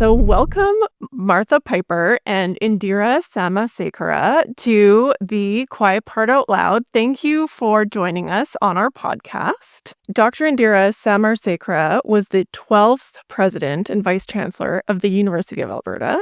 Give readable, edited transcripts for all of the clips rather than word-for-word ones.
So welcome Martha Piper and Indira Samarasekera to the Quiet Part Out Loud. Thank you for joining us on our podcast. Dr. Indira Samarasekera was the 12th president and vice chancellor of the University of Alberta,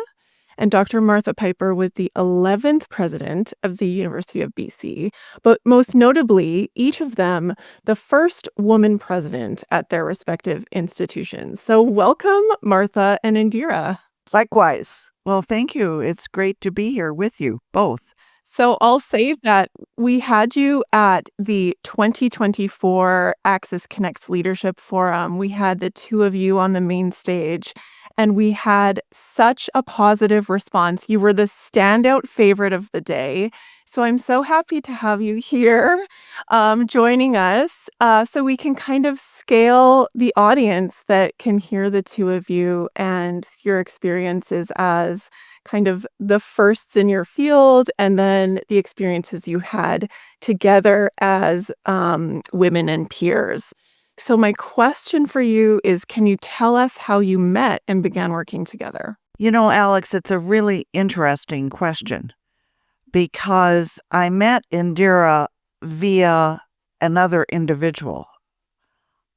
and Dr. Martha Piper was the 11th president of the University of BC, but most notably, each of them the first woman president at their respective institutions. So welcome, Martha and Indira. Likewise. Well, thank you. It's great to be here with you both. So I'll say that we had you at the 2024 Access Connects Leadership Forum. We had the two of you on the main stage, and we had such a positive response. You were the standout favorite of the day. So I'm so happy to have you here joining us so we can kind of scale the audience that can hear the two of you and your experiences as kind of the firsts in your field, and then the experiences you had together as women and peers. So my question for you is, can you tell us how you met and began working together? You know, Alex, it's a really interesting question because I met Indira via another individual,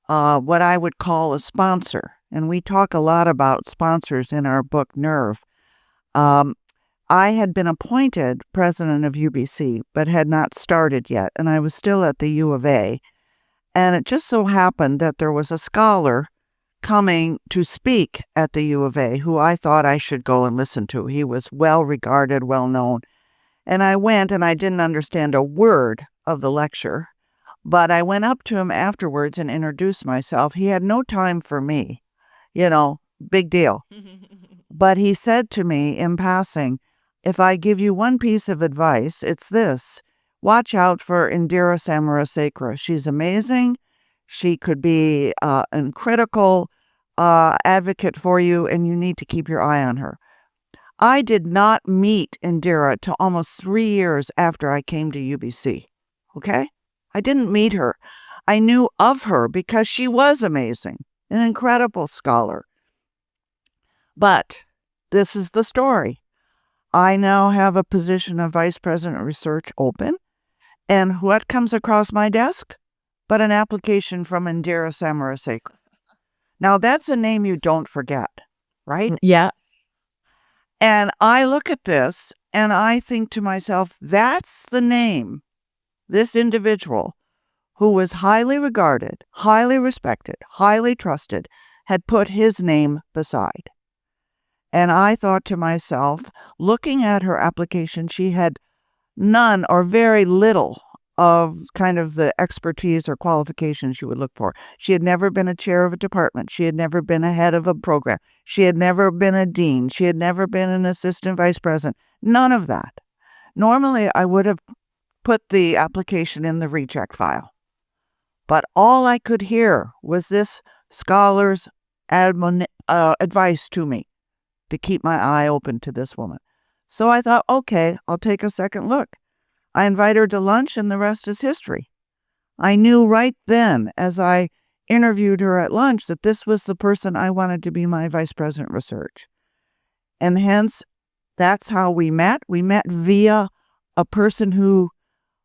what I would call a sponsor. And we talk a lot about sponsors in our book, Nerve. I had been appointed president of UBC, but had not started yet, and I was still at the U of A. And it just so happened that there was a scholar coming to speak at the U of A who I thought I should go and listen to. He was well regarded, well known. And I went, and I didn't understand a word of the lecture, but I went up to him afterwards and introduced myself. He had no time for me, big deal. But he said to me in passing, if I give you one piece of advice, it's this. Watch out for Indira Samarasekera. She's amazing. She could be a critical advocate for you, and you need to keep your eye on her. I did not meet Indira till almost 3 years after I came to UBC, okay? I didn't meet her. I knew of her because she was amazing, an incredible scholar. But this is the story. I now have a position of Vice President of Research open. And what comes across my desk? But an application from Indira Samarasekera. Now, that's a name you don't forget, right? Yeah. And I look at this and I think to myself, that's the name, this individual who was highly regarded, highly respected, highly trusted, had put his name beside. And I thought to myself, looking at her application, she had none or very little of kind of the expertise or qualifications you would look for. She had never been a chair of a department. She had never been a head of a program. She had never been a dean. She had never been an assistant vice president. None of that. Normally, I would have put the application in the recheck file. But all I could hear was this scholar's advice to me to keep my eye open to this woman. So I thought, okay, I'll take a second look. I invite her to lunch, and the rest is history. I knew right then, as I interviewed her at lunch, that this was the person I wanted to be my vice president of research. And hence, that's how we met. We met via a person who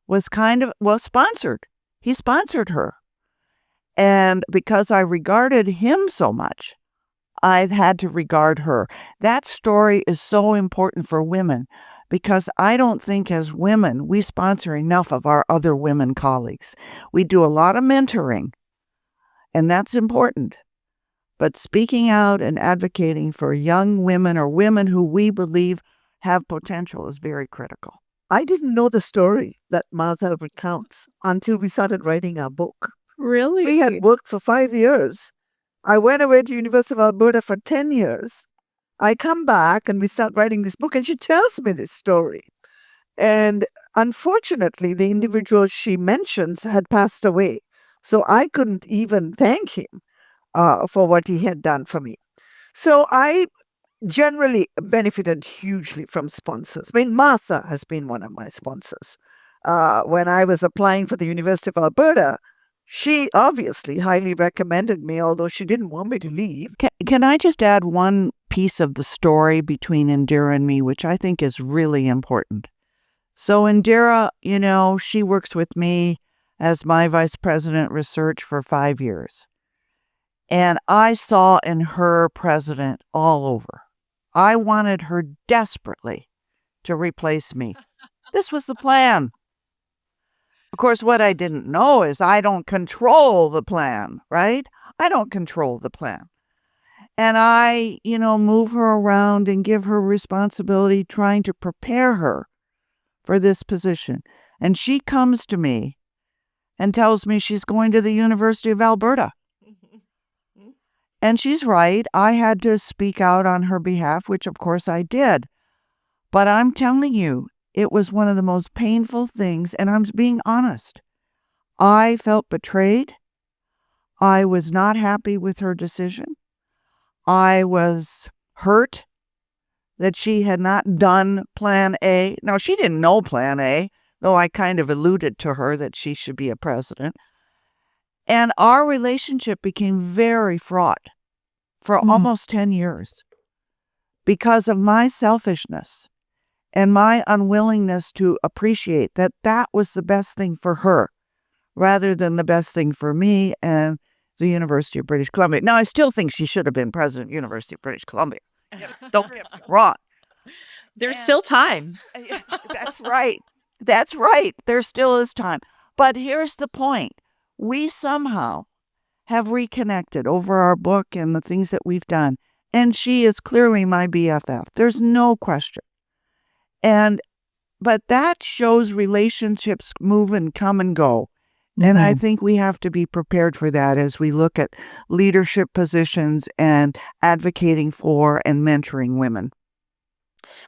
was sponsored. He sponsored her. And because I regarded him so much, I've had to regard her. That story is so important for women because I don't think as women we sponsor enough of our other women colleagues. We do a lot of mentoring, and that's important. But speaking out and advocating for young women or women who we believe have potential is very critical. I didn't know the story that Martha recounts until we started writing our book. Really? We had worked for 5 years. I went away to University of Alberta for 10 years. I come back and we start writing this book, and she tells me this story. And unfortunately, the individual she mentions had passed away. So I couldn't even thank him for what he had done for me. So I generally benefited hugely from sponsors. I mean, Martha has been one of my sponsors. When I was applying for the University of Alberta, She obviously highly recommended me, although she didn't want me to leave. Can I just add one piece of the story between Indira and me, which I think is really important? So Indira, she works with me as my vice president research for 5 years. And I saw in her president all over. I wanted her desperately to replace me. This was the plan. Of course, what I didn't know is I don't control the plan, right? I don't control the plan. And I, move her around and give her responsibility trying to prepare her for this position. And she comes to me and tells me she's going to the University of Alberta. And she's right. I had to speak out on her behalf, which of course I did. But I'm telling you, it was one of the most painful things, and I'm being honest. I felt betrayed. I was not happy with her decision. I was hurt that she had not done Plan A. Now, she didn't know Plan A, though I kind of alluded to her that she should be a president. And our relationship became very fraught for almost 10 years because of my selfishness and my unwillingness to appreciate that that was the best thing for her rather than the best thing for me and the University of British Columbia. Now, I still think she should have been president of the University of British Columbia. Don't get me wrong. There's still time. That's right. That's right. There still is time. But here's the point. We somehow have reconnected over our book and the things that we've done. And she is clearly my BFF. There's no question. But that shows relationships move and come and go. And I think we have to be prepared for that as we look at leadership positions and advocating for and mentoring women.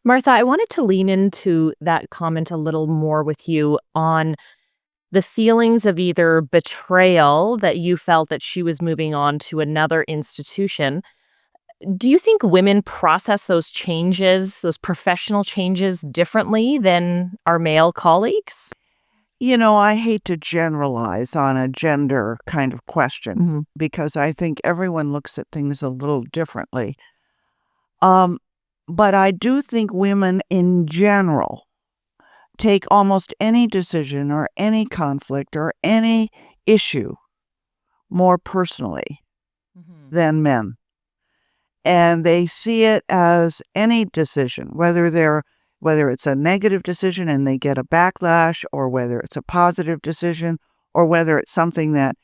Martha, I wanted to lean into that comment a little more with you on the feelings of either betrayal that you felt that she was moving on to another institution. Do you think women process those changes, those professional changes, differently than our male colleagues? I hate to generalize on a gender kind of question because I think everyone looks at things a little differently. But I do think women in general take almost any decision or any conflict or any issue more personally than men. And they see it as any decision, whether it's a negative decision and they get a backlash, or whether it's a positive decision, or whether it's something that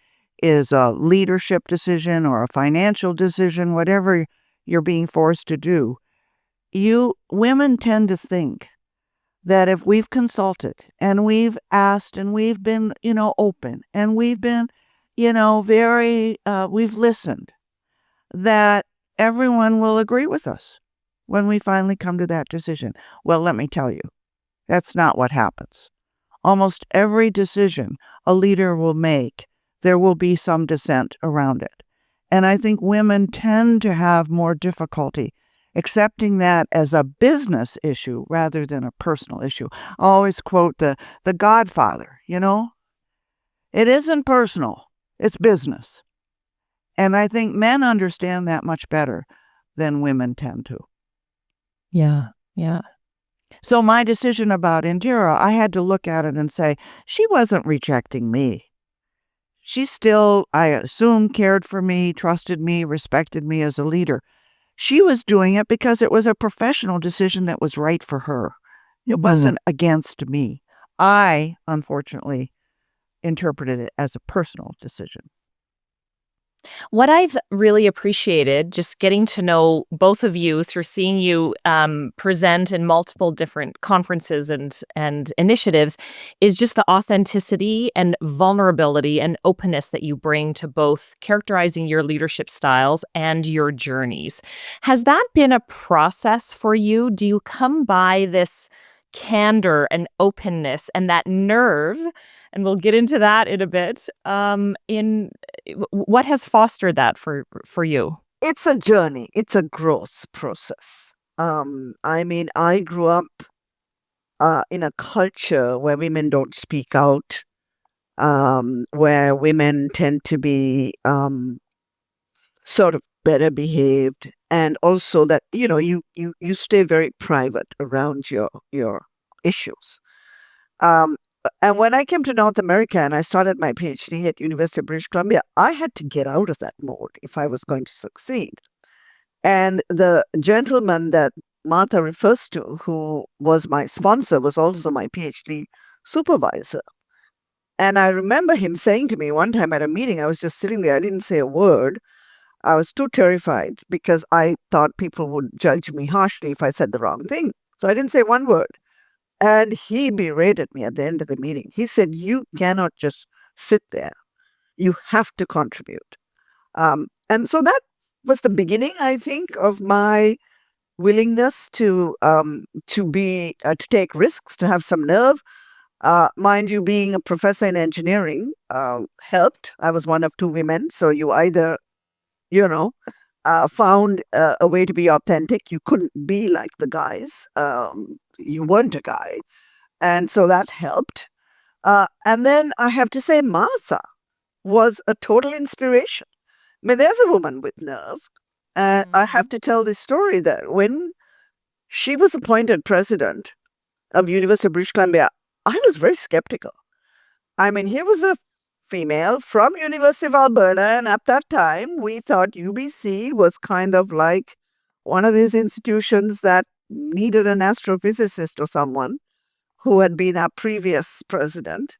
is a leadership decision or a financial decision, whatever you're being forced to do. Women tend to think that if we've consulted and we've asked and we've been, open and we've been, we've listened, that everyone will agree with us when we finally come to that decision. Well, let me tell you, that's not what happens. Almost every decision a leader will make, there will be some dissent around it. And I think women tend to have more difficulty accepting that as a business issue rather than a personal issue. I always quote the Godfather, It isn't personal, it's business. And I think men understand that much better than women tend to. Yeah. So my decision about Indira, I had to look at it and say, she wasn't rejecting me. She still, I assume, cared for me, trusted me, respected me as a leader. She was doing it because it was a professional decision that was right for her. It wasn't against me. I, unfortunately, interpreted it as a personal decision. What I've really appreciated, just getting to know both of you through seeing you present in multiple different conferences and initiatives, is just the authenticity and vulnerability and openness that you bring to both characterizing your leadership styles and your journeys. Has that been a process for you? Do you come by this candor and openness and that nerve, and we'll get into that in a bit, in what has fostered that for you? It's a journey. It's a growth process. I grew up in a culture where women don't speak out. where women tend to be sort of better behaved, and also that you stay very private around your issues. Um, and when I came to North America and I started my PhD at University of British Columbia, I had to get out of that mode if I was going to succeed. And the gentleman that Martha refers to, who was my sponsor, was also my PhD supervisor. And I remember him saying to me one time at a meeting, I was just sitting there, I didn't say a word. I was too terrified because I thought people would judge me harshly if I said the wrong thing. So I didn't say one word. And he berated me at the end of the meeting. He said, "You cannot just sit there. You have to contribute." And so that was the beginning, I think, of my willingness to take risks, to have some nerve. Mind you, being a professor in engineering helped. I was one of two women, so you either found a way to be authentic. You couldn't be like the guys. You weren't a guy. And so that helped. And then I have to say, Martha was a total inspiration. I mean, there's a woman with nerve. And I have to tell this story that when she was appointed president of University of British Columbia, I was very skeptical. I mean, here was a female from University of Alberta, and at that time, we thought UBC was kind of like one of these institutions that needed an astrophysicist or someone who had been our previous president.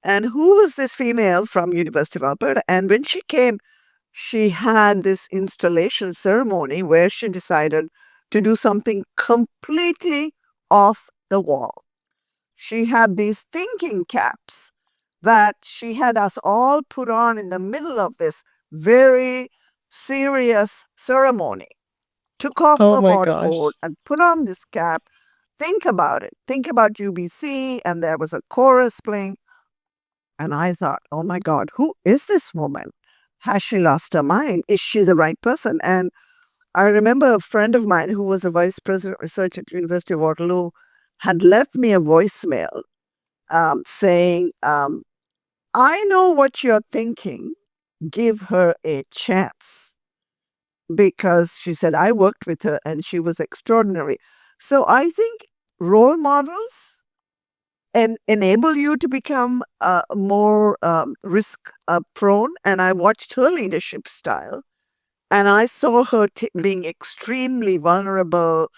And who was this female from University of Alberta? And when she came, she had this installation ceremony where she decided to do something completely off the wall. She had these thinking caps that she had us all put on in the middle of this very serious ceremony. Took off Oh her my waterboard gosh. and put on this cap. Think about it. Think about UBC. And there was a chorus playing. And I thought, oh my God, who is this woman? Has she lost her mind? Is she the right person? And I remember a friend of mine who was a vice president of research at University of Waterloo had left me a voicemail saying, I know what you're thinking. Give her a chance. Because she said, I worked with her and she was extraordinary. So I think role models enable you to become more risk prone. And I watched her leadership style and I saw her being extremely vulnerable,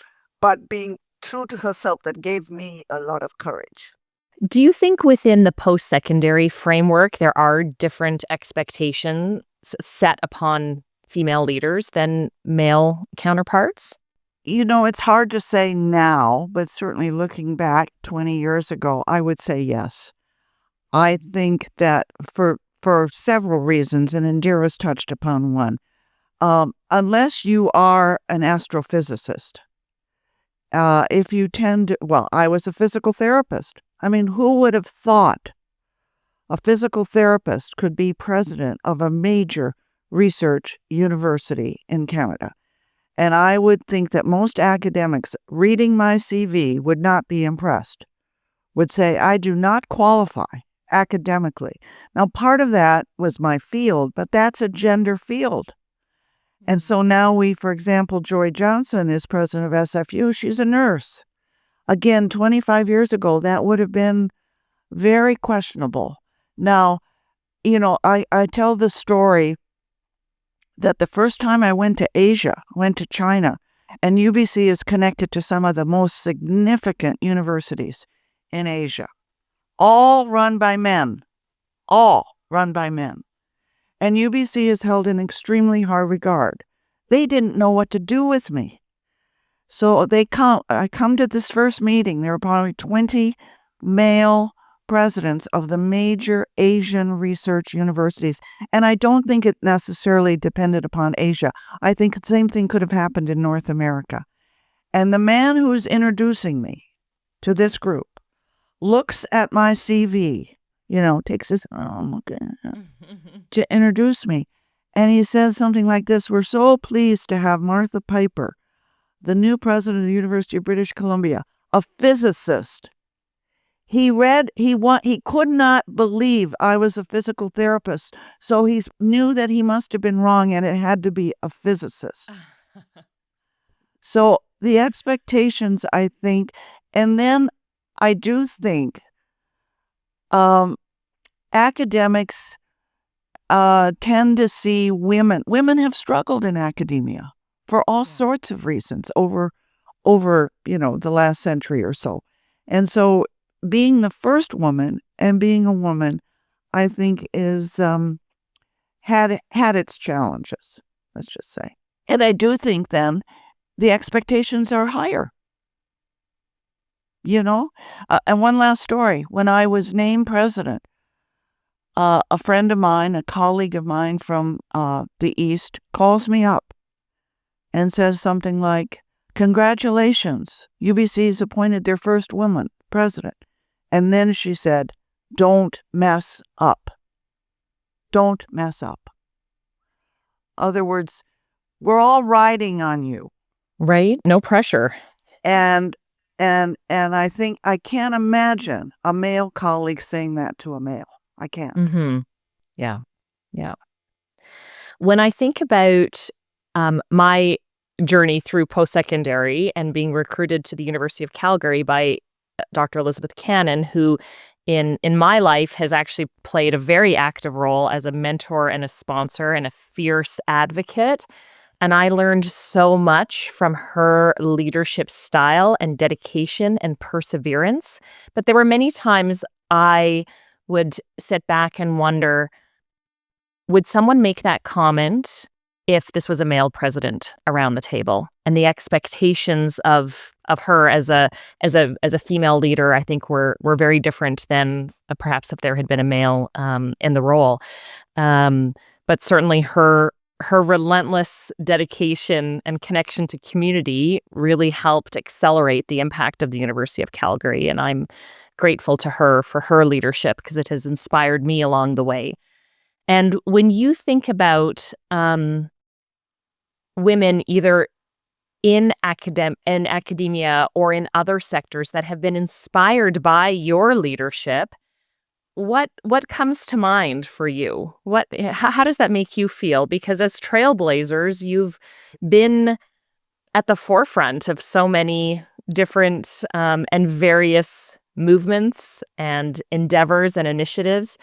but being true to herself. That gave me a lot of courage. Do you think within the post-secondary framework, there are different expectations set upon female leaders than male counterparts? It's hard to say now, but certainly looking back 20 years ago, I would say yes. I think that for several reasons, and Indira's touched upon one, unless you are an astrophysicist, if you I was a physical therapist. I mean, who would have thought a physical therapist could be president of a major research university in Canada? And I would think that most academics reading my CV would not be impressed, would say, I do not qualify academically. Now, part of that was my field, but that's a gender field. And so now for example, Joy Johnson is president of SFU. She's a nurse. Again, 25 years ago, that would have been very questionable. Now, I tell the story that the first time I went to China, and UBC is connected to some of the most significant universities in Asia, all run by men. And UBC is held in extremely high regard. They didn't know what to do with me. So I come to this first meeting. There were probably 20 male presidents of the major Asian research universities. And I don't think it necessarily depended upon Asia. I think the same thing could have happened in North America. And the man who is introducing me to this group looks at my CV, takes his arm to introduce me. And he says something like this: we're so pleased to have Martha Piper, the new president of the University of British Columbia, a physicist, He could not believe I was a physical therapist, so he knew that he must have been wrong and it had to be a physicist. So the expectations, I think, and then I do think academics tend to see women have struggled in academia for all sorts of reasons over the last century or so. And so being the first woman and being a woman, I think is had its challenges, let's just say. And I do think then the expectations are higher. And one last story. When I was named president, a friend of mine, a colleague of mine from the East, calls me up and says something like, "Congratulations, UBC's appointed their first woman president." And then she said, "Don't mess up. Don't mess up." Other words, we're all riding on you. Right? No pressure. And I think I can't imagine a male colleague saying that to a male. I can't. Mm-hmm. Yeah. Yeah. When I think about my journey through post-secondary and being recruited to the University of Calgary by Dr. Elizabeth Cannon, who in my life has actually played a very active role as a mentor and a sponsor and a fierce advocate. And I learned so much from her leadership style and dedication and perseverance. But there were many times I would sit back and wonder, would someone make that comment if this was a male president around the table? And the expectations of her as a female leader, I think, were very different than perhaps if there had been a male in the role. But certainly her relentless dedication and connection to community really helped accelerate the impact of the University of Calgary. And I'm grateful to her for her leadership because it has inspired me along the way. And when you think about women either in academia or in other sectors that have been inspired by your leadership, what comes to mind for you? How does that make you feel? Because as trailblazers, you've been at the forefront of so many different and various movements and endeavors and initiatives.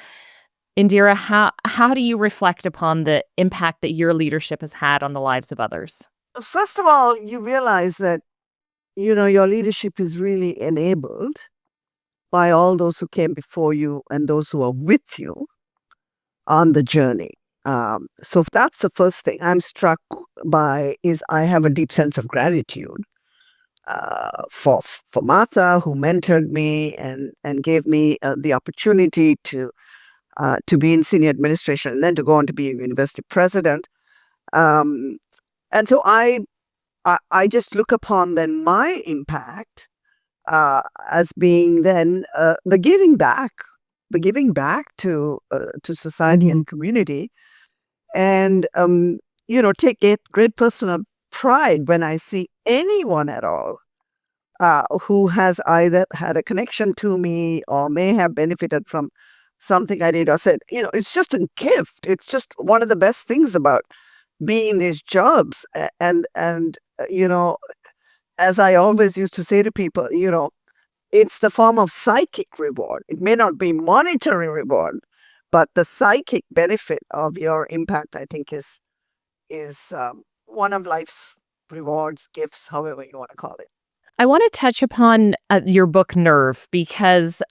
Indira, how do you reflect upon the impact that your leadership has had on the lives of others? First of all, you realize that, your leadership is really enabled by all those who came before you and those who are with you on the journey. So that's the first thing I'm struck by is I have a deep sense of gratitude for Martha, who mentored me and gave me the opportunity to be in senior administration and then to go on to be a university president. And so I just look upon then my impact as being then the giving back to society and community, and take great personal pride when I see anyone at all who has either had a connection to me or may have benefited from something I did or said. It's just a gift. It's just one of the best things about being in these jobs. And as I always used to say to people, it's the form of psychic reward. It may not be monetary reward, but the psychic benefit of your impact, I think, is one of life's rewards, gifts, however you want to call it. I want to touch upon your book, Nerve, because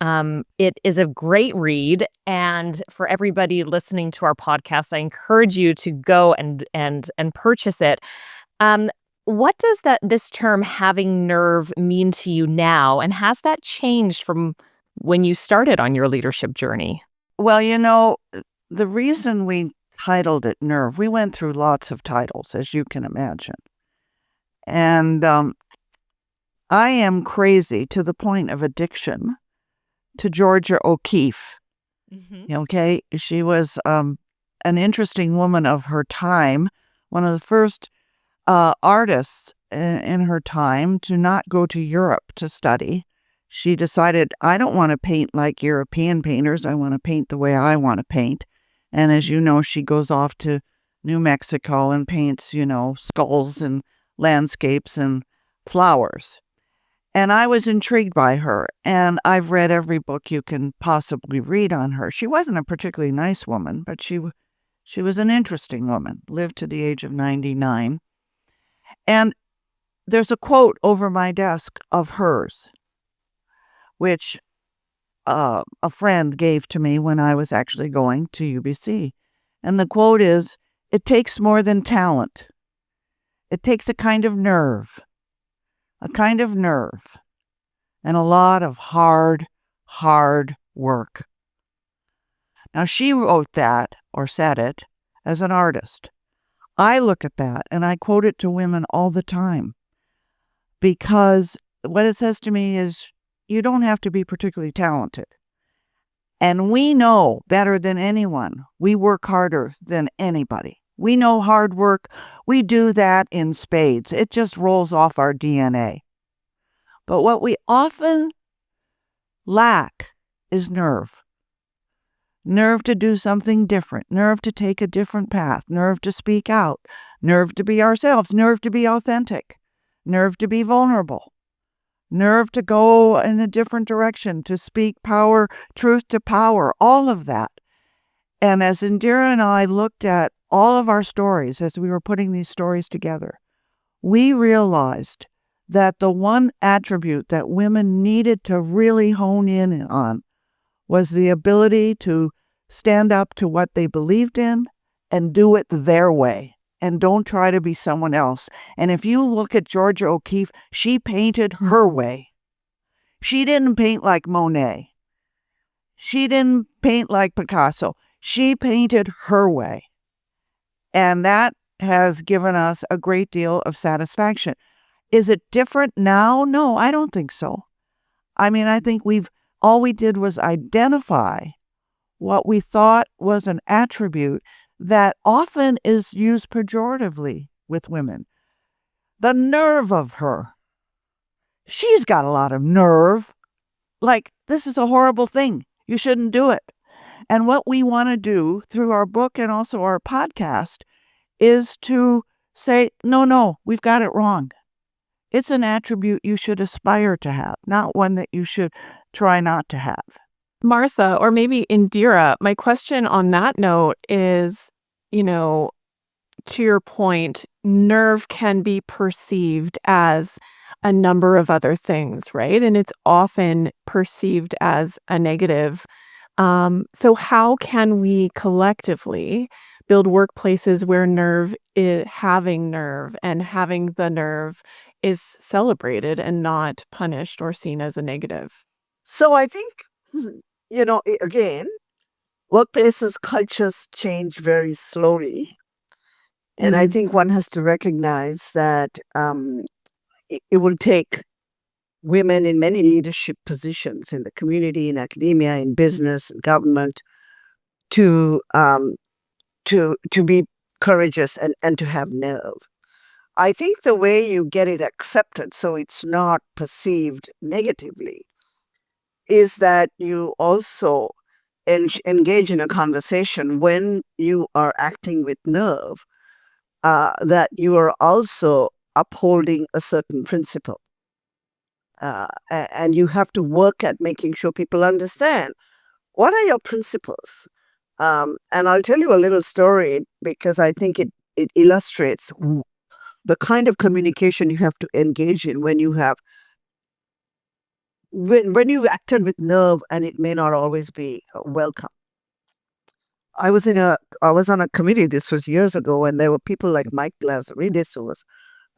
it is a great read. And for everybody listening to our podcast, I encourage you to go and purchase it. What does this term having nerve mean to you now? And has that changed from when you started on your leadership journey? Well, the reason we titled it Nerve, we went through lots of titles, as you can imagine. And I am crazy to the point of addiction to Georgia O'Keeffe. Mm-hmm. Okay? She was an interesting woman of her time, one of the first artists in her time to not go to Europe to study. she decided, I don't want to paint like European painters. I want to paint the way I want to paint. And as you know, she goes off to New Mexico and paints, skulls and landscapes and flowers. And I was intrigued by her, and I've read every book you can possibly read on her. She wasn't a particularly nice woman, but she was an interesting woman, lived to the age of 99. And there's a quote over my desk of hers, which a friend gave to me when I was actually going to UBC. And the quote is, "It takes more than talent. It takes a kind of nerve, and a lot of hard work." Now, she wrote that, or said it, as an artist. I look at that and I quote it to women all the time, because what it says to me is, you don't have to be particularly talented. And we know better than anyone, we work harder than anybody. We know hard work. We do that in spades. It just rolls off our DNA. But what we often lack is nerve. Nerve to do something different, nerve to take a different path, nerve to speak out, nerve to be ourselves, nerve to be authentic, nerve to be vulnerable, nerve to go in a different direction, to speak power, truth to power, all of that. And as Indira and I looked at all of our stories as we were putting these stories together, we realized that the one attribute that women needed to really hone in on was the ability to stand up to what they believed in and do it their way, and don't try to be someone else. And if you look at Georgia O'Keeffe, she painted her way. She didn't paint like Monet. She didn't paint like Picasso. She painted her way. And that has given us a great deal of satisfaction. Is it different now? No, I don't think so. I mean, I think all we did was identify what we thought was an attribute that often is used pejoratively with women. The nerve of her. She's got a lot of nerve. Like, this is a horrible thing. You shouldn't do it. And what we want to do through our book and also our podcast is to say, no, we've got it wrong. It's an attribute you should aspire to have, not one that you should try not to have. Martha, or maybe Indira, my question on that note is, to your point, nerve can be perceived as a number of other things, right? And it's often perceived as a negative. So how can we collectively build workplaces where having nerve and having the nerve is celebrated and not punished or seen as a negative? So I think, again, workplaces, cultures change very slowly. And I think one has to recognize that it will take women in many leadership positions in the community, in academia, in business, in government, to be courageous and to have nerve. I think the way you get it accepted so it's not perceived negatively is that you also engage in a conversation when you are acting with nerve, that you are also upholding a certain principle. And you have to work at making sure people understand what are your principles. And I'll tell you a little story because I think it illustrates the kind of communication you have to engage in when you've acted with nerve, and it may not always be welcome. I was on a committee, this was years ago, and there were people like Mike Lazaridis, who was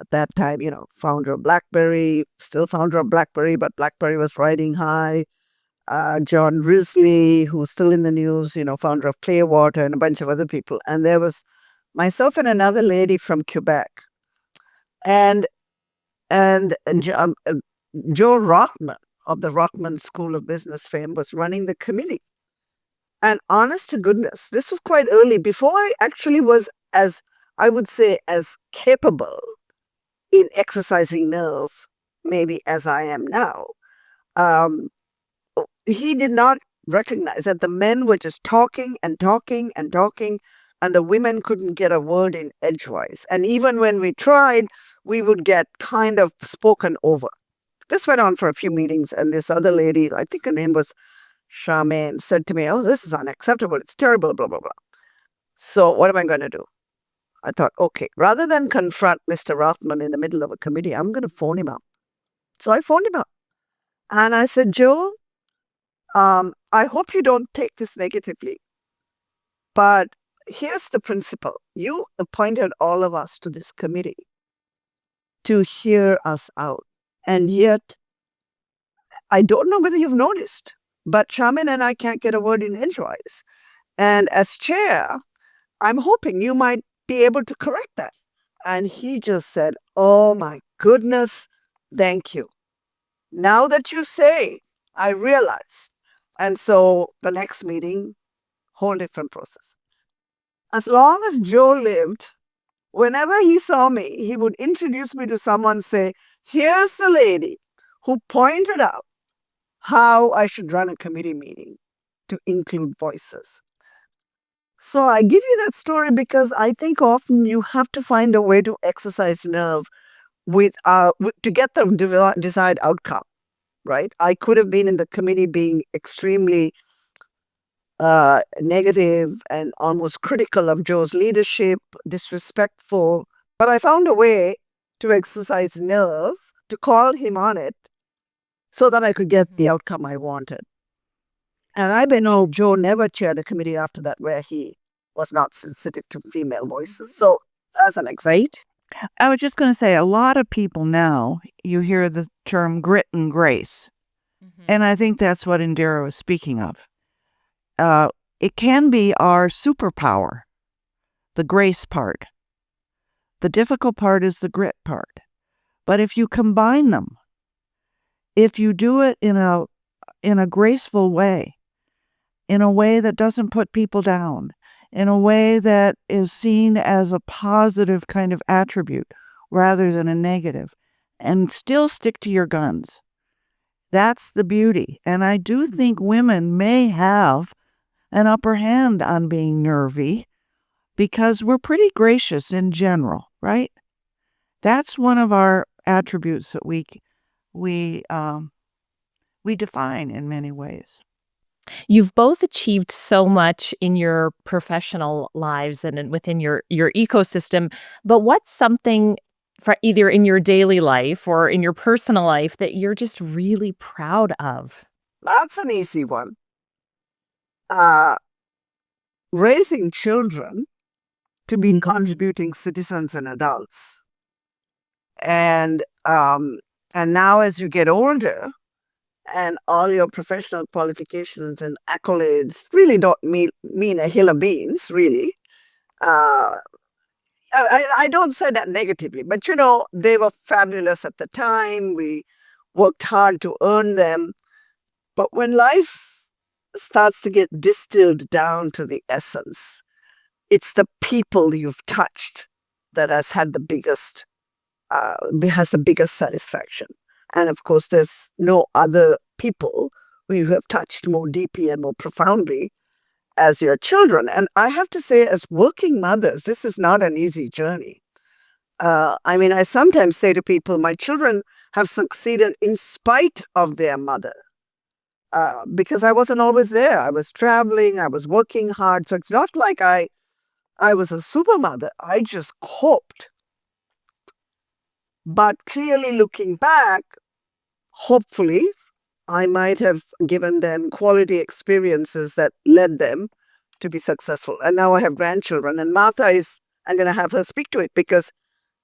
at that time, founder of BlackBerry, still founder of BlackBerry, but BlackBerry was riding high. John Risley, who's still in the news, founder of Clearwater, and a bunch of other people. And there was myself and another lady from Quebec. And Joe Rothman of the Rothman School of Business fame was running the committee. And honest to goodness, this was quite early, before I actually was, as I would say, as capable in exercising nerve, maybe, as I am now. um, he did not recognize that the men were just talking and talking and talking, and the women couldn't get a word in edgewise. And even when we tried, we would get kind of spoken over. This went on for a few meetings, and this other lady, I think her name was Charmaine, said to me, "Oh, this is unacceptable. It's terrible, blah, blah, blah." So what am I going to do? I thought, okay, rather than confront Mr. Rothman in the middle of a committee, I'm going to phone him up. So I phoned him up. And I said, "Joe, I hope you don't take this negatively, but here's the principle. You appointed all of us to this committee to hear us out. And yet, I don't know whether you've noticed, but Charmin and I can't get a word in edgewise. And as chair, I'm hoping you might be able to correct that." And he just said, "Oh my goodness, thank you. Now that you say, I realize." And so the next meeting, whole different process. As long as Joe lived, whenever he saw me, he would introduce me to someone, say, "Here's the lady who pointed out how I should run a committee meeting to include voices." So I give you that story because I think often you have to find a way to exercise nerve to get the desired outcome, right? I could have been in the committee being extremely negative and almost critical of Joe's leadership, disrespectful, but I found a way to exercise nerve, to call him on it, so that I could get the outcome I wanted. And I know Joe never chaired a committee after that where he was not sensitive to female voices. So, as an example. Right? I was just going to say, a lot of people now, you hear the term grit and grace. And I think that's what Indira was speaking of. It can be our superpower, the grace part. The difficult part is the grit part. But if you combine them, if you do it in a graceful way, in a way that doesn't put people down, in a way that is seen as a positive kind of attribute rather than a negative, and still stick to your guns. That's the beauty. And I do think women may have an upper hand on being nervy because we're pretty gracious in general, right? That's one of our attributes that we define in many ways. You've both achieved so much in your professional lives and within your ecosystem, but what's something for either in your daily life or in your personal life that you're just really proud of? That's an easy one. Raising children to be contributing citizens and adults. And now as you get older, and all your professional qualifications and accolades really don't mean a hill of beans, really. I don't say that negatively, but they were fabulous at the time. We worked hard to earn them. But when life starts to get distilled down to the essence, it's the people you've touched that has the biggest satisfaction. And of course, there's no other people who you have touched more deeply and more profoundly as your children. And I have to say, as working mothers, this is not an easy journey. I sometimes say to people, my children have succeeded in spite of their mother. Because I wasn't always there. I was traveling, I was working hard. So it's not like I was a super mother. I just coped. But clearly looking back, hopefully, I might have given them quality experiences that led them to be successful. And now I have grandchildren. And Martha I'm going to have her speak to it because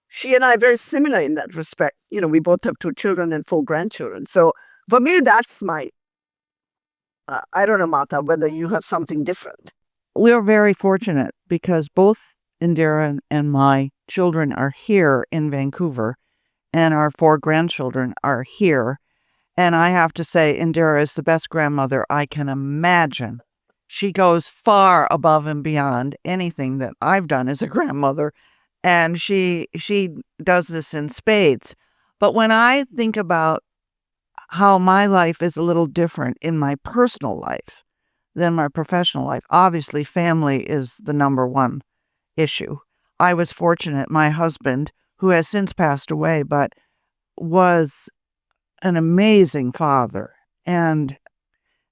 she and I are very similar in that respect. We both have 2 children and 4 grandchildren. So for me, that's my, I don't know, Martha, whether you have something different. We're very fortunate because both Indira and my children are here in Vancouver, and our 4 grandchildren are here. And I have to say, Indira is the best grandmother I can imagine. She goes far above and beyond anything that I've done as a grandmother. And she does this in spades. But when I think about how my life is a little different in my personal life than my professional life. Obviously, family is the number one issue. I was fortunate. My husband, who has since passed away, but was an amazing father. And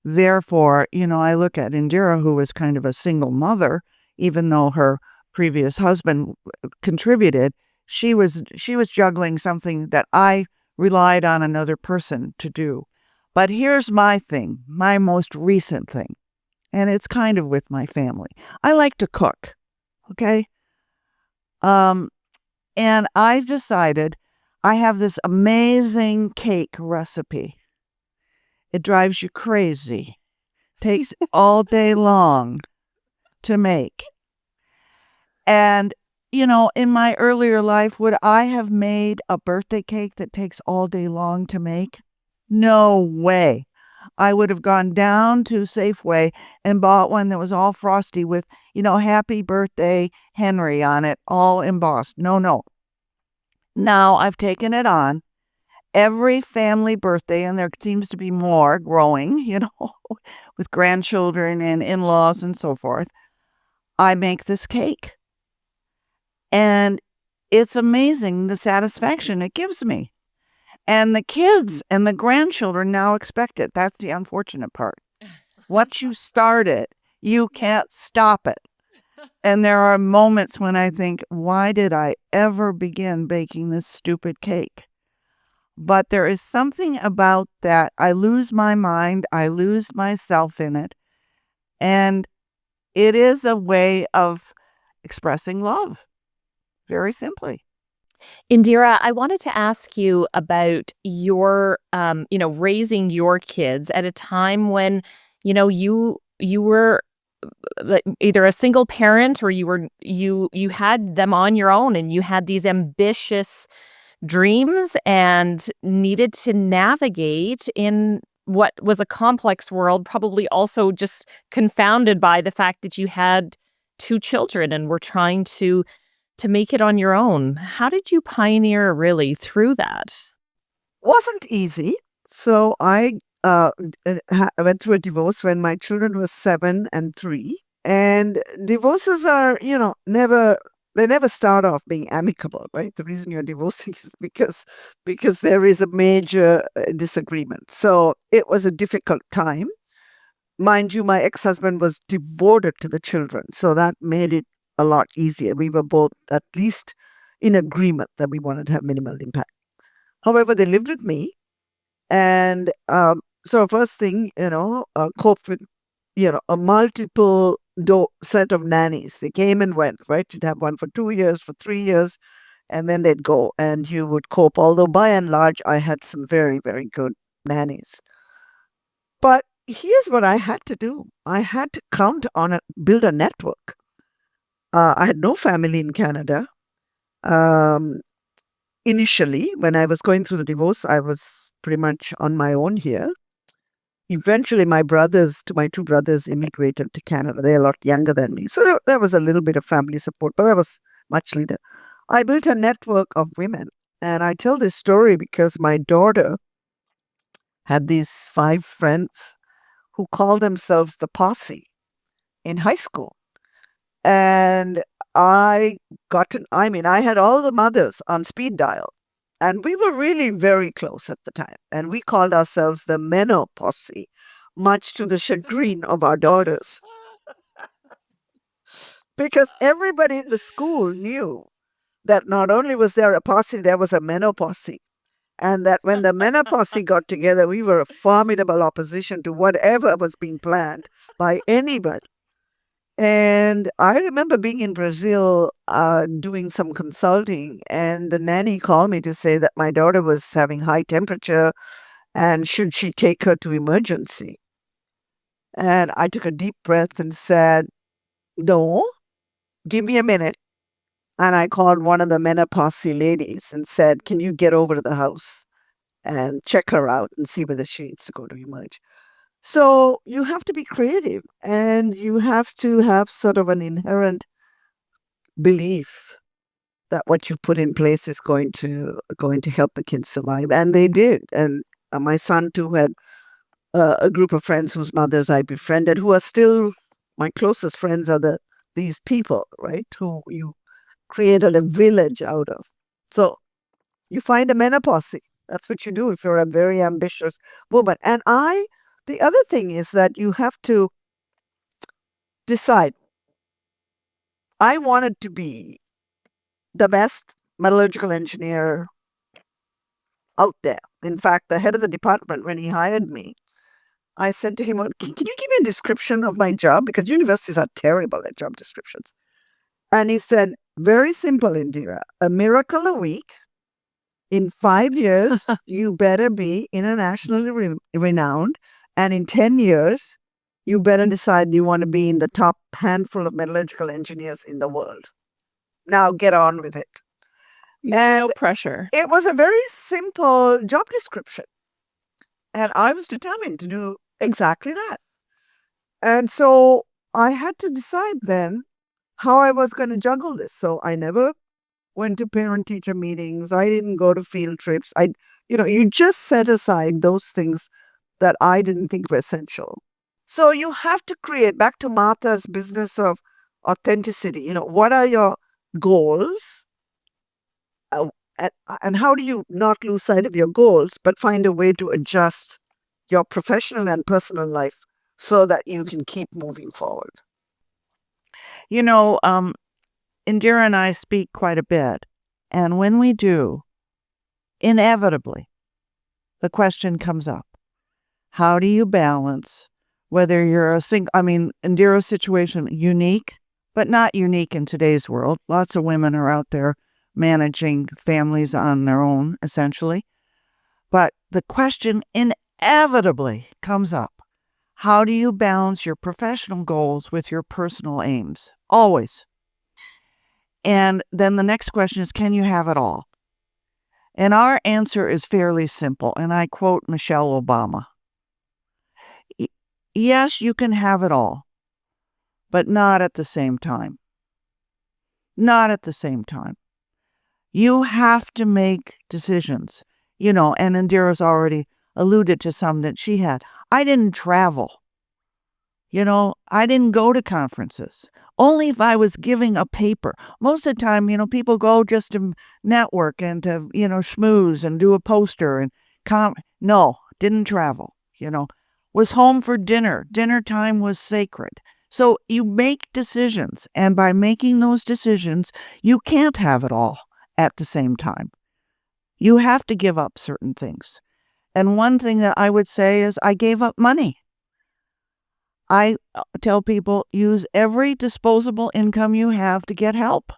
therefore, I look at Indira, who was kind of a single mother, even though her previous husband contributed. She was juggling something that I relied on another person to do. But here's my thing, my most recent thing, and it's kind of with my family. I like to cook, okay? And I've decided I have this amazing cake recipe. It drives you crazy. Takes all day long to make. And, in my earlier life, would I have made a birthday cake that takes all day long to make? No way. I would have gone down to Safeway and bought one that was all frosty with, happy birthday Henry on it, all embossed. No. Now I've taken it on. Every family birthday, and there seems to be more growing, with grandchildren and in-laws and so forth, I make this cake. And it's amazing the satisfaction it gives me. And the kids and the grandchildren now expect it. That's the unfortunate part. Once you start it, you can't stop it. And there are moments when I think, why did I ever begin baking this stupid cake? But there is something about that. I lose my mind. I lose myself in it. And it is a way of expressing love, very simply. Indira, I wanted to ask you about your, raising your kids at a time when, you were either a single parent or you had them on your own and you had these ambitious dreams and needed to navigate in what was a complex world, probably also just confounded by the fact that you had two children and were trying to make it on your own. How did you pioneer really through that? Wasn't easy. So I went through a divorce when my children were 7 and 3. And divorces are, they never start off being amicable, right? The reason you're divorcing is because there is a major disagreement. So it was a difficult time. Mind you, my ex-husband was devoted to the children, so that made it a lot easier. We were both at least in agreement that we wanted to have minimal impact. However, they lived with me, and so first thing, cope with, a multiple set of nannies. They came and went, right? You'd have one for 2 years, for 3 years, and then they'd go, and you would cope. Although by and large, I had some very, very good nannies. But here's what I had to do. I had to build a network. I had no family in Canada. Initially, when I was going through the divorce, I was pretty much on my own here. Eventually, my two brothers immigrated to Canada. They're a lot younger than me. So there was a little bit of family support, but that was much later. I built a network of women. And I tell this story because my daughter had these 5 friends who called themselves the Posse in high school. And I had all the mothers on speed dial. And we were really very close at the time. And we called ourselves the Menopause, much to the chagrin of our daughters. Because everybody in the school knew that not only was there a posse, there was a menopause. And that when the menopause got together, we were a formidable opposition to whatever was being planned by anybody. And I remember being in Brazil doing some consulting, and the nanny called me to say that my daughter was having high temperature and should she take her to emergency. And I took a deep breath and said, no, give me a minute. And I called one of the menopause ladies and said, can you get over to the house and check her out and see whether she needs to go to emerge? So you have to be creative, and you have to have sort of an inherent belief that what you've put in place is going to help the kids survive. And they did. And My son, too, had a group of friends whose mothers I befriended, who are still my closest friends, are these people, right, who you created a village out of. So you find a menopause. That's what you do if you're a very ambitious woman. And the other thing is that you have to decide. I wanted to be the best metallurgical engineer out there. In fact, the head of the department, when he hired me, I said to him, "Well, can you give me a description of my job? Because universities are terrible at job descriptions." And he said, "Very simple, Indira. A miracle a week. In 5 years, you better be internationally renowned. And in 10 years, you better decide you want to be in the top handful of metallurgical engineers in the world. Now get on with it." No pressure. It was a very simple job description. And I was determined to do exactly that. And so I had to decide then how I was going to juggle this. So I never went to parent-teacher meetings. I didn't go to field trips. You just set aside those things that I didn't think were essential. So you have to create, back to Martha's business of authenticity, what are your goals? And how do you not lose sight of your goals, but find a way to adjust your professional and personal life so that you can keep moving forward? Indira and I speak quite a bit. And when we do, inevitably, the question comes up. How do you balance whether you're Indira's situation, unique, but not unique in today's world. Lots of women are out there managing families on their own, essentially. But the question inevitably comes up. How do you balance your professional goals with your personal aims? Always. And then the next question is, can you have it all? And our answer is fairly simple, and I quote Michelle Obama. Yes, you can have it all, but not at the same time. Not at the same time. You have to make decisions, and Indira's already alluded to some that she had. I didn't travel. I didn't go to conferences. Only if I was giving a paper. Most of the time, people go just to network and to, schmooze and do a poster and no, didn't travel, was home for dinner. Dinner time was sacred. So you make decisions, and by making those decisions, you can't have it all at the same time. You have to give up certain things. And one thing that I would say is I gave up money. I tell people, use every disposable income you have to get help.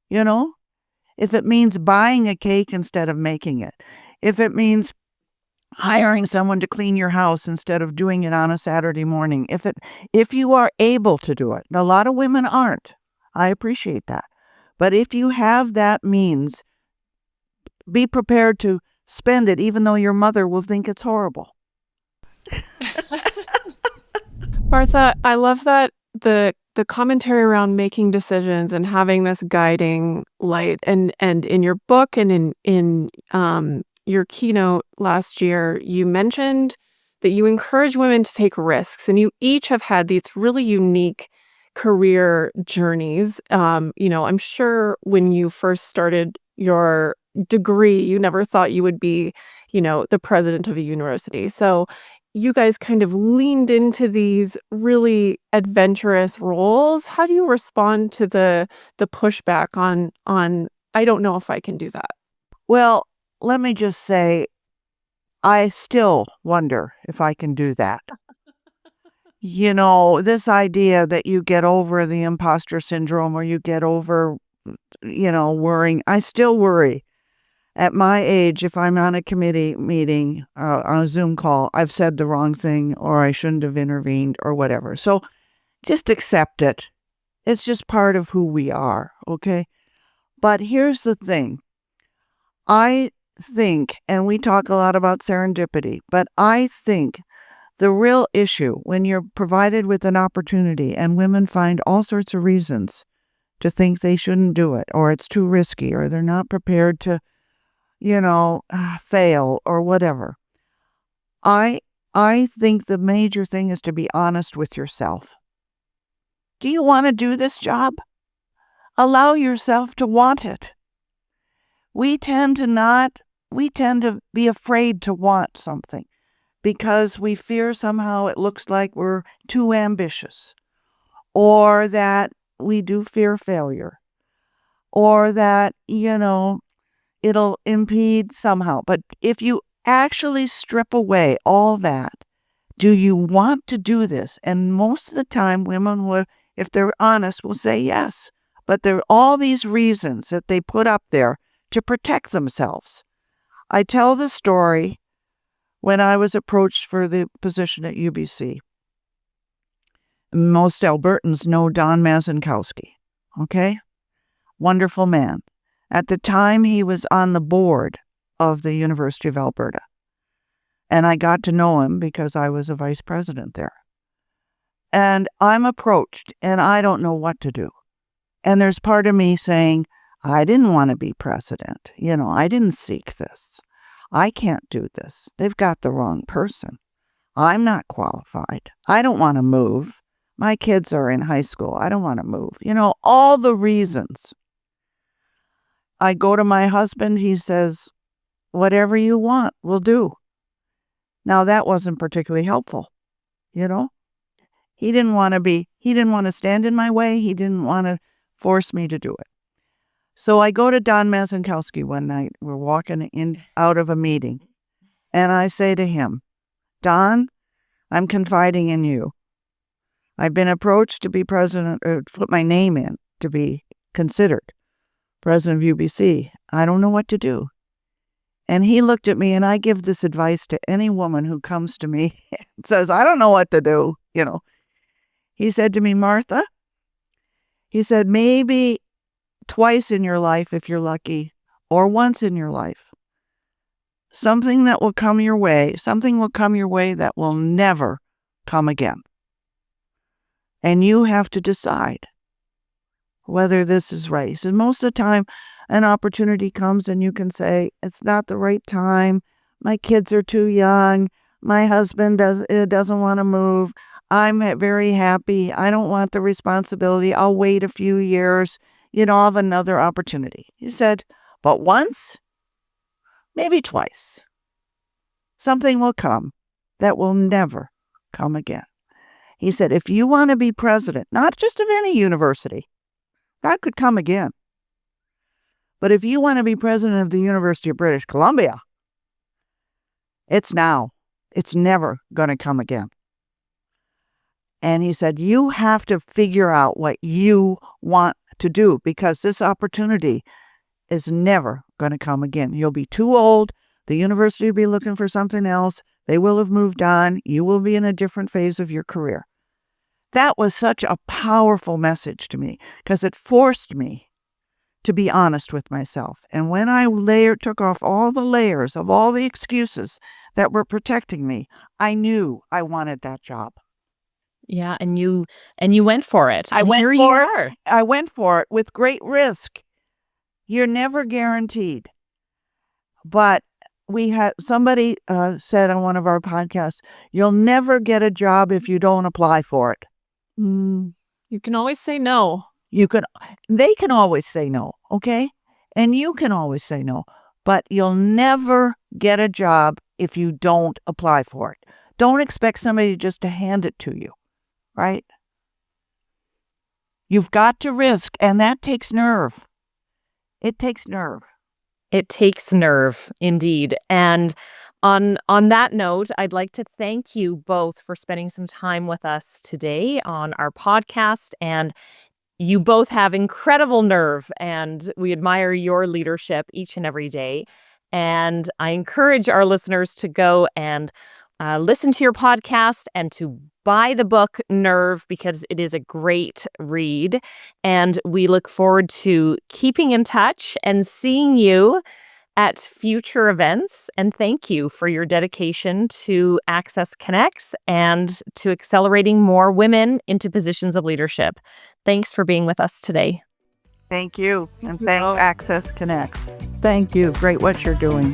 If it means buying a cake instead of making it, if it means hiring someone to clean your house instead of doing it on a Saturday morning, if you are able to do it. Now, a lot of women aren't. I appreciate that. But if you have that means, be prepared to spend it, even though your mother will think it's horrible. Martha, I love that the commentary around making decisions and having this guiding light, and in your book and in your keynote last year, you mentioned that you encourage women to take risks, and you each have had these really unique career journeys. I'm sure when you first started your degree, you never thought you would be, the president of a university. So you guys kind of leaned into these really adventurous roles. How do you respond to the pushback on I don't know if I can do that? Well, let me just say, I still wonder if I can do that. This idea that you get over the imposter syndrome or you get over, worrying. I still worry. At my age, if I'm on a committee meeting, on a Zoom call, I've said the wrong thing or I shouldn't have intervened or whatever. So just accept it. It's just part of who we are, okay? But here's the thing. I think, and we talk a lot about serendipity, but I think the real issue when you're provided with an opportunity and women find all sorts of reasons to think they shouldn't do it, or it's too risky, or they're not prepared to, fail or whatever. I think the major thing is to be honest with yourself. Do you want to do this job? Allow yourself to want it. We tend to be afraid to want something because we fear somehow it looks like we're too ambitious, or that we do fear failure, or that, it'll impede somehow. But if you actually strip away all that, do you want to do this? And most of the time, women will, if they're honest, will say yes. But there are all these reasons that they put up there to protect themselves. I tell the story when I was approached for the position at UBC. Most Albertans know Don Mazankowski, okay? Wonderful man. At the time, he was on the board of the University of Alberta. And I got to know him because I was a vice president there. And I'm approached, and I don't know what to do. And there's part of me saying, I didn't want to be president. I didn't seek this. I can't do this. They've got the wrong person. I'm not qualified. I don't want to move. My kids are in high school. I don't want to move. All the reasons. I go to my husband. He says, whatever you want, we'll do. Now, that wasn't particularly helpful. He didn't want to stand in my way. He didn't want to force me to do it. So I go to Don Mazankowski one night. We're walking out of a meeting. And I say to him, Don, I'm confiding in you. I've been approached to be president, or put my name in to be considered president of UBC. I don't know what to do. And he looked at me, and I give this advice to any woman who comes to me and says, I don't know what to do. He said to me, Martha, he said, maybe twice in your life, if you're lucky, or once in your life, something will come your way that will never come again. And you have to decide whether this is right. He says, most of the time, an opportunity comes and you can say, it's not the right time. My kids are too young. My husband doesn't want to move. I'm very happy. I don't want the responsibility. I'll wait a few years. I'll have another opportunity. He said, but once, maybe twice, something will come that will never come again. He said, if you want to be president, not just of any university, that could come again. But if you want to be president of the University of British Columbia, it's now. It's never going to come again. And he said, you have to figure out what you want to do, because this opportunity is never going to come again. You'll be too old. The university will be looking for something else. They will have moved on. You will be in a different phase of your career. That was such a powerful message to me, because it forced me to be honest with myself. And when I took off all the layers of all the excuses that were protecting me, I knew I wanted that job. Yeah, and you went for it. I went for it with great risk. You're never guaranteed. But we had somebody said on one of our podcasts, you'll never get a job if you don't apply for it. You can always say no. They can always say no, okay? And you can always say no. But you'll never get a job if you don't apply for it. Don't expect somebody just to hand it to you, right? You've got to risk, and that takes nerve. It takes nerve. It takes nerve, indeed. And on that note, I'd like to thank you both for spending some time with us today on our podcast. And you both have incredible nerve, and we admire your leadership each and every day. And I encourage our listeners to go and listen to your podcast and to buy the book Nerve, because it is a great read. And we look forward to keeping in touch and seeing you at future events. And thank you for your dedication to Access Connects and to accelerating more women into positions of leadership. Thanks for being with us today. Thank you. And thank Access Connects. Thank you. Great what you're doing.